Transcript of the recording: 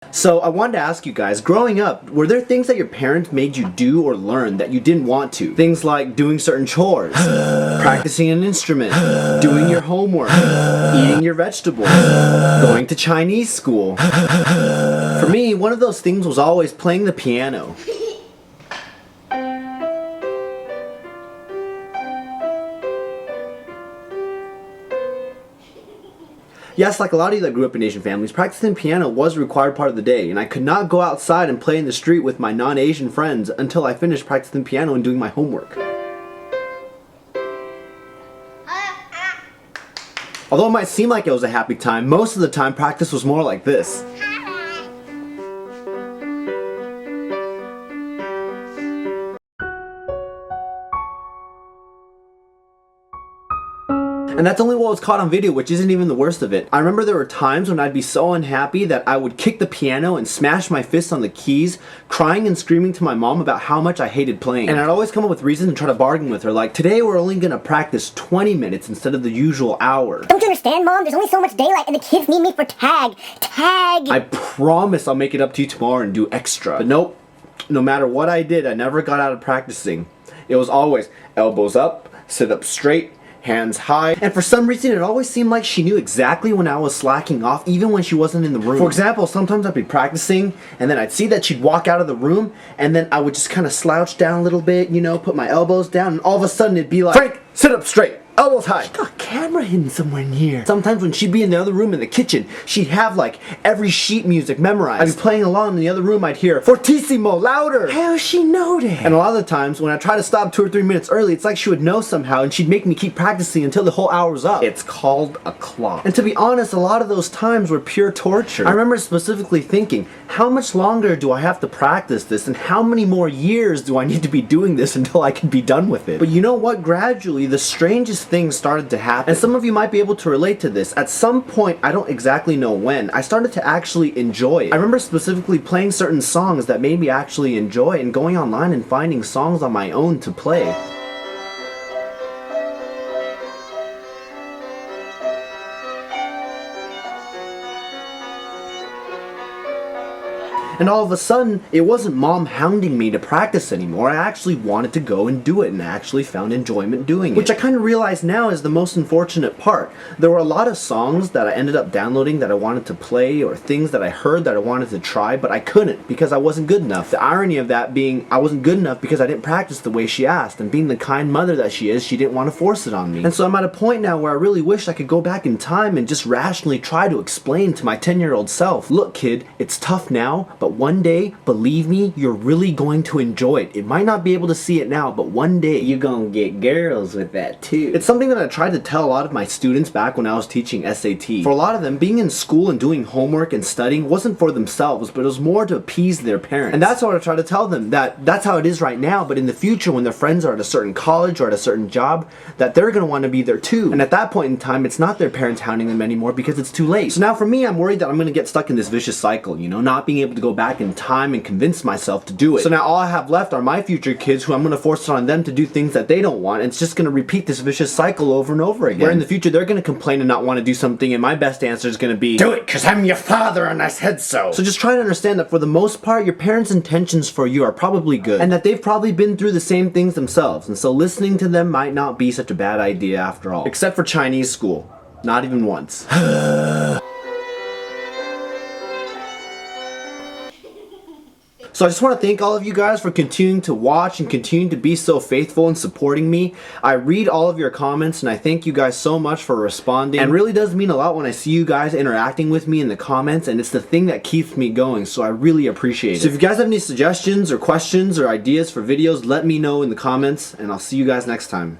So I wanted to ask you guys, growing up, were there things that your parents made you do or learn that you didn't want to? Things like doing certain chores, practicing an instrument, doing your homework, eating your vegetables, going to Chinese school. For me, one of those things was always playing the piano. Yes, like a lot of you that grew up in Asian families, practicing piano was a required part of the day, and I could not go outside and play in the street with my non-Asian friends until I finished practicing piano and doing my homework. Although it might seem like it was a happy time, most of the time practice was more like this. And that's only what was caught on video, which isn't even the worst of it. I remember there were times when I'd be so unhappy that I would kick the piano and smash my fists on the keys, crying and screaming to my mom about how much I hated playing. And I'd always come up with reasons and try to bargain with her, like, today we're only gonna practice 20 minutes instead of the usual hour. Don't you understand, Mom? There's only so much daylight and the kids need me for tag. Tag! I promise I'll make it up to you tomorrow and do extra. But nope, no matter what I did, I never got out of practicing. It was always elbows up, sit up straight, hands high, and for some reason it always seemed like she knew exactly when I was slacking off, even when she wasn't in the room. For example, sometimes I'd be practicing and then I'd see that she'd walk out of the room and then I would just kind of slouch down a little bit, you know, put my elbows down, and all of a sudden it'd be like, Frank, sit up straight, elbows high. She got a camera hidden somewhere in here. Sometimes when she'd be in the other room in the kitchen, she'd have like every sheet music memorized. I'd be playing along in the other room, I'd hear fortissimo, louder. How does she know that? And a lot of the times when I try to stop 2 or 3 minutes early, it's like she would know somehow and she'd make me keep practicing until the whole hour was up. It's called a clock. And to be honest, a lot of those times were pure torture. I remember specifically thinking, how much longer do I have to practice this and how many more years do I need to be doing this until I can be done with it? But you know what? Gradually, the strangest things started to happen. And some of you might be able to relate to this. At some point, I don't exactly know when, I started to actually enjoy it. I remember specifically playing certain songs that made me actually enjoy it and going online and finding songs on my own to play. And all of a sudden, it wasn't mom hounding me to practice anymore. I actually wanted to go and do it, and I actually found enjoyment doing it. Which I kind of realize now is the most unfortunate part. There were a lot of songs that I ended up downloading that I wanted to play, or things that I heard that I wanted to try, but I couldn't because I wasn't good enough. The irony of that being I wasn't good enough because I didn't practice the way she asked, and being the kind mother that she is, she didn't want to force it on me. And so I'm at a point now where I really wish I could go back in time and just rationally try to explain to my 10-year-old self, look kid, it's tough now, but one day, believe me, you're really going to enjoy it. It might not be able to see it now, but one day you're gonna get girls with that too. It's something that I tried to tell a lot of my students back when I was teaching SAT. For a lot of them, being in school and doing homework and studying wasn't for themselves, but it was more to appease their parents. And that's what I try to tell them, that that's how it is right now, but in the future when their friends are at a certain college or at a certain job, that they're gonna want to be there too. And at that point in time, it's not their parents hounding them anymore because it's too late. So now for me, I'm worried that I'm gonna get stuck in this vicious cycle, you know, not being able to go back in time and convince myself to do it. So now all I have left are my future kids who I'm going to force it on them to do things that they don't want, and it's just going to repeat this vicious cycle over and over again. Where in the future they're going to complain and not want to do something, and my best answer is going to be, do it because I'm your father and I said so. So just try to understand that for the most part, your parents' intentions for you are probably good, and that they've probably been through the same things themselves, and so listening to them might not be such a bad idea after all. Except for Chinese school. Not even once. So I just want to thank all of you guys for continuing to watch and continuing to be so faithful and supporting me. I read all of your comments and I thank you guys so much for responding. And it really does mean a lot when I see you guys interacting with me in the comments, and it's the thing that keeps me going, so I really appreciate it. So if you guys have any suggestions or questions or ideas for videos, let me know in the comments, and I'll see you guys next time.